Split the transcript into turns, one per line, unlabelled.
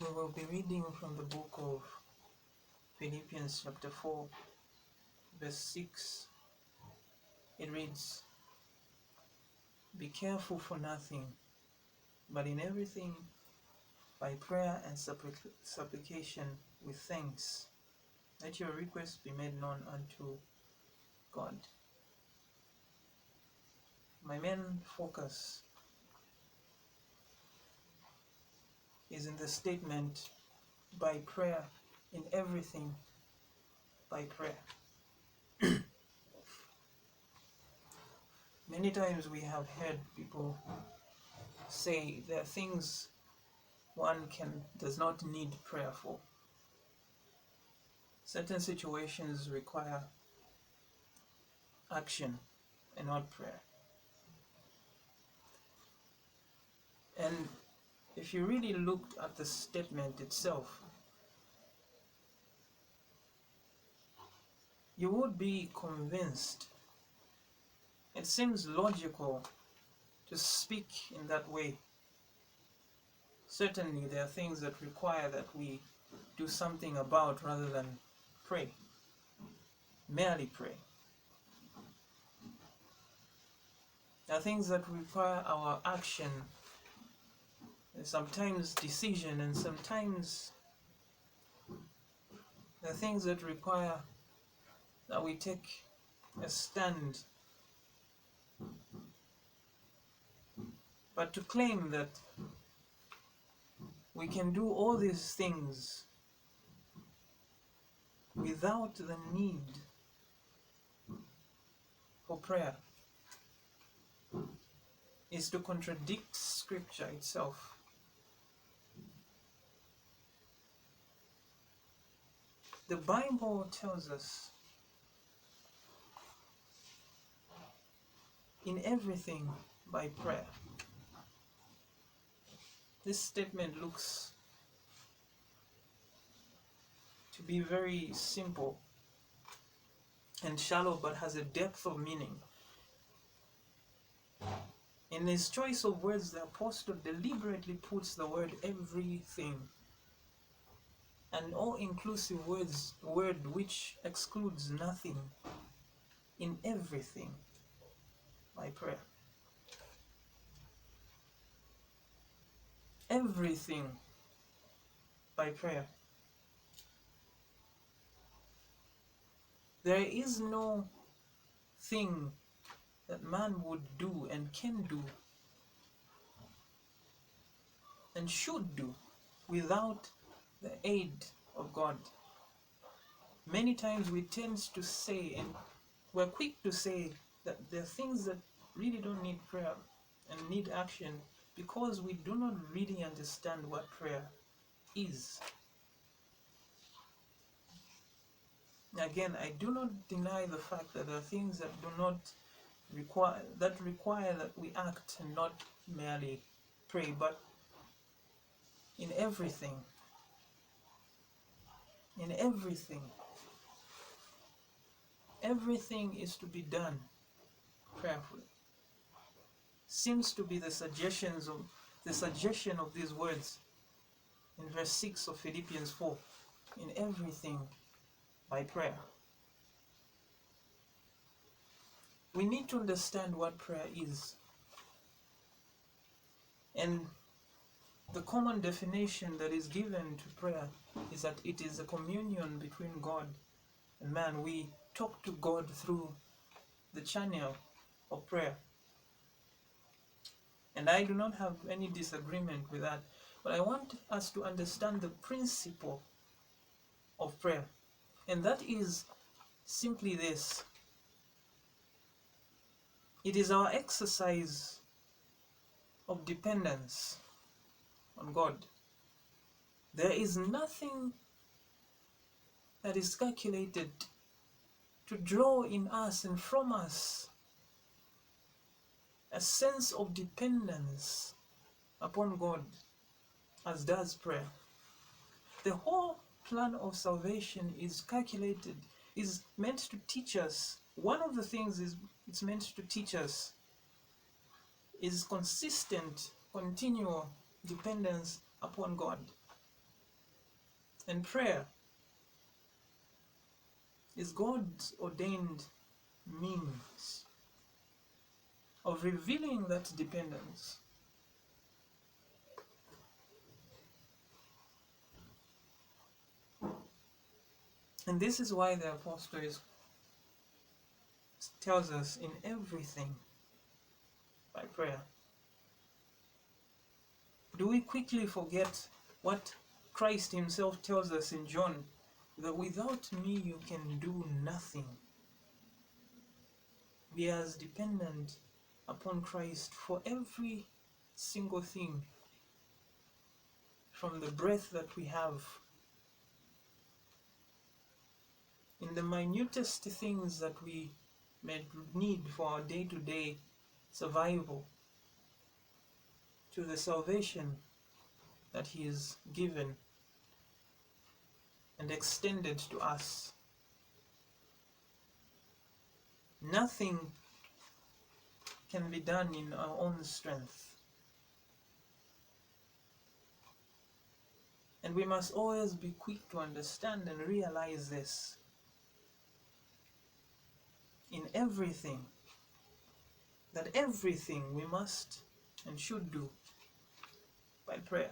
We will be reading from the book of Philippians chapter 4, verse 6. It reads, "Be careful for nothing, but in everything, by prayer and supplication with thanks, let your requests be made known unto God." My main focus is in the statement, by prayer, in everything, by prayer. Many times we have heard people say there are things one does not need prayer for. Certain situations require action and not prayer. And if you really looked at the statement itself, you would be convinced. It seems logical to speak in that way. Certainly there are things that require that we do something about rather than pray, merely pray. There are things that require our action, and sometimes decision, and sometimes there are things that require that we take a stand. But to claim that we can do all these things without the need for prayer is to contradict Scripture itself. The Bible tells us in everything by prayer. This statement looks to be very simple and shallow, but has a depth of meaning. In his choice of words, the apostle deliberately puts the word everything, an all-inclusive word which excludes nothing, in everything by prayer. Everything by prayer. There is no thing that man would do and can do and should do without the aid of God. Many times we tend to say, and we're quick to say, that there are things that really don't need prayer and need action because we do not really understand what prayer is. Again, I do not deny the fact that there are things that do not require that we act and not merely pray, but in everything everything is to be done prayerfully. Seems to be the suggestion of these words in verse 6 of Philippians 4, in everything by prayer. We need to understand what prayer is. And the common definition that is given to prayer is that it is a communion between God and man. We talk to God through the channel of prayer. And I do not have any disagreement with that. But I want us to understand the principle of prayer. And that is simply this. It is our exercise of dependence on God. There is nothing that is calculated to draw in us and from us a sense of dependence upon God as does prayer. The whole plan of salvation is calculated, is meant to teach us. One of the things it's meant to teach us is consistent, continual dependence upon God. And prayer is God's ordained means of revealing that dependence. And this is why the apostle tells us in everything by prayer. Do we quickly forget what Christ himself tells us in John, that without me you can do nothing? We are as dependent upon Christ for every single thing, from the breath that we have, in the minutest things that we may need for our day-to-day survival, to the salvation that he has given and extended to us. Nothing can be done in our own strength. And we must always be quick to understand and realize this in everything, that everything we must and should do by prayer.